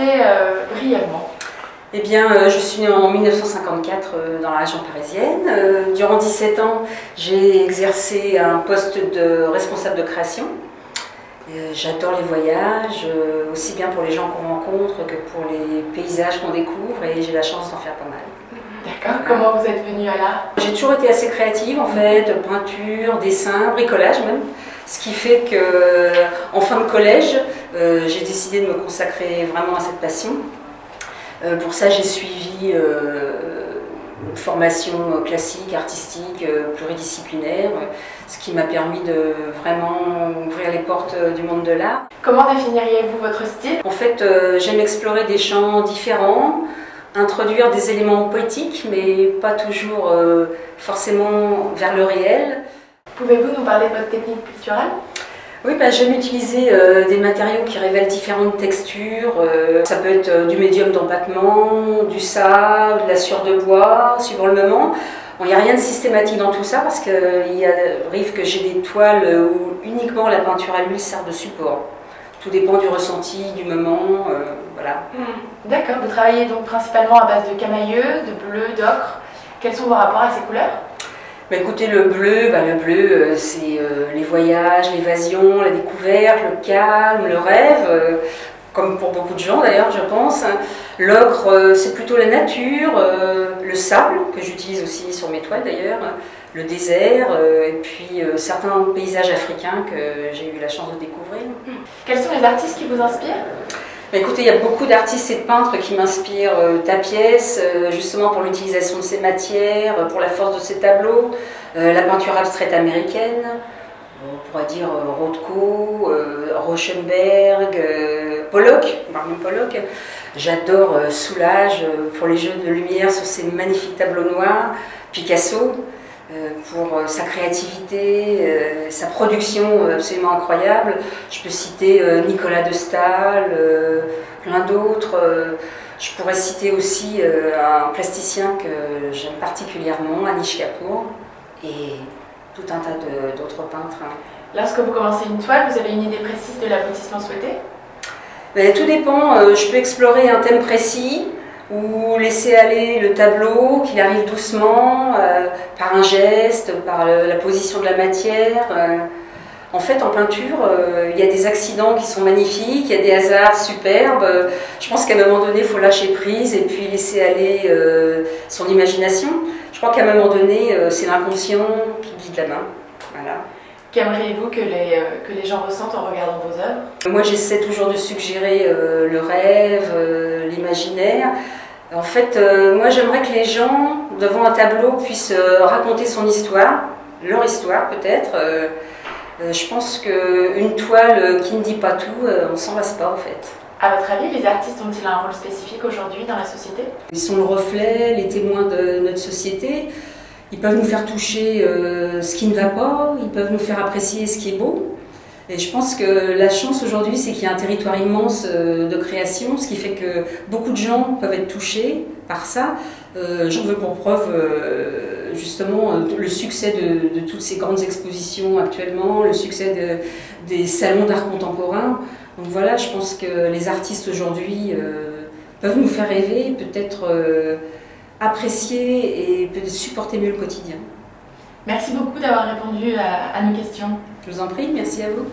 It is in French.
présenter brièvement. Eh bien, je suis née en 1954 dans la région parisienne. Durant 17 ans, j'ai exercé un poste de responsable de création. J'adore les voyages, aussi bien pour les gens qu'on rencontre que pour les paysages qu'on découvre, et j'ai la chance d'en faire pas mal. D'accord. Comment vous êtes venue à l'art? J'ai toujours été assez créative en fait, peinture, dessin, bricolage même. Ce qui fait qu'en fin de collège, j'ai décidé de me consacrer vraiment à cette passion. Pour ça, j'ai suivi une formation classique, artistique, pluridisciplinaire, ce qui m'a permis de vraiment ouvrir les portes du monde de l'art. Comment définiriez-vous votre style? En fait, j'aime explorer des champs différents, introduire des éléments poétiques, mais pas toujours forcément vers le réel. Pouvez-vous nous parler de votre technique picturale? Oui, j'aime utiliser des matériaux qui révèlent différentes textures. Ça peut être du médium d'empattement, du sable, de la sueur de bois, suivant le moment. Bon, il n'y a rien de systématique dans tout ça parce qu'il arrive que j'ai des toiles où uniquement la peinture à l'huile sert de support. Tout dépend du ressenti, du moment, voilà. D'accord, vous travaillez donc principalement à base de camaïeu, de bleu, d'ocre. Quels sont vos rapports à ces couleurs? Écoutez, le bleu, c'est les voyages, l'évasion, la découverte, le calme, le rêve, comme pour beaucoup de gens d'ailleurs, je pense. L'ocre, c'est plutôt la nature, le sable, que j'utilise aussi sur mes toiles d'ailleurs, le désert, et puis certains paysages africains que j'ai eu la chance de découvrir. Quels sont les artistes qui vous inspirent? Écoutez, il y a beaucoup d'artistes et de peintres qui m'inspirent ta pièce, justement pour l'utilisation de ces matières, pour la force de ces tableaux, la peinture abstraite américaine, on pourrait dire Rothko, Rauschenberg, Pollock, Martin Pollock. J'adore Soulages pour les jeux de lumière sur ces magnifiques tableaux noirs, Picasso pour sa créativité, sa production absolument incroyable. Je peux citer Nicolas de Staël, plein d'autres. Je pourrais citer aussi un plasticien que j'aime particulièrement, Anish Kapoor, et tout un tas d'autres peintres. Lorsque vous commencez une toile, vous avez une idée précise de l'aboutissement souhaité? Tout dépend, je peux explorer un thème précis, ou laisser aller le tableau, qu'il arrive doucement, par un geste, par la position de la matière. En fait, en peinture, il y a des accidents qui sont magnifiques, il y a des hasards superbes. Je pense qu'à un moment donné, il faut lâcher prise et puis laisser aller son imagination. Je crois qu'à un moment donné, c'est l'inconscient qui guide la main. Voilà. Qu'aimeriez-vous que les gens ressentent en regardant vos œuvres? Moi, j'essaie toujours de suggérer le rêve, l'imaginaire. En fait, moi, j'aimerais que les gens, devant un tableau, puissent raconter son histoire, leur histoire peut-être. Je pense qu'une toile qui ne dit pas tout, on ne s'en lasse pas en fait. À votre avis, les artistes ont-ils un rôle spécifique aujourd'hui dans la société? Ils sont le reflet, les témoins de notre société. Ils peuvent nous faire toucher ce qui ne va pas, ils peuvent nous faire apprécier ce qui est beau. Et je pense que la chance aujourd'hui, c'est qu'il y a un territoire immense de création, ce qui fait que beaucoup de gens peuvent être touchés par ça. J'en veux pour preuve justement le succès de toutes ces grandes expositions actuellement, le succès des salons d'art contemporain. Donc voilà, je pense que les artistes aujourd'hui peuvent nous faire rêver, peut-être apprécier et peut-être supporter mieux le quotidien. Merci beaucoup d'avoir répondu à nos questions. Je vous en prie, merci à vous.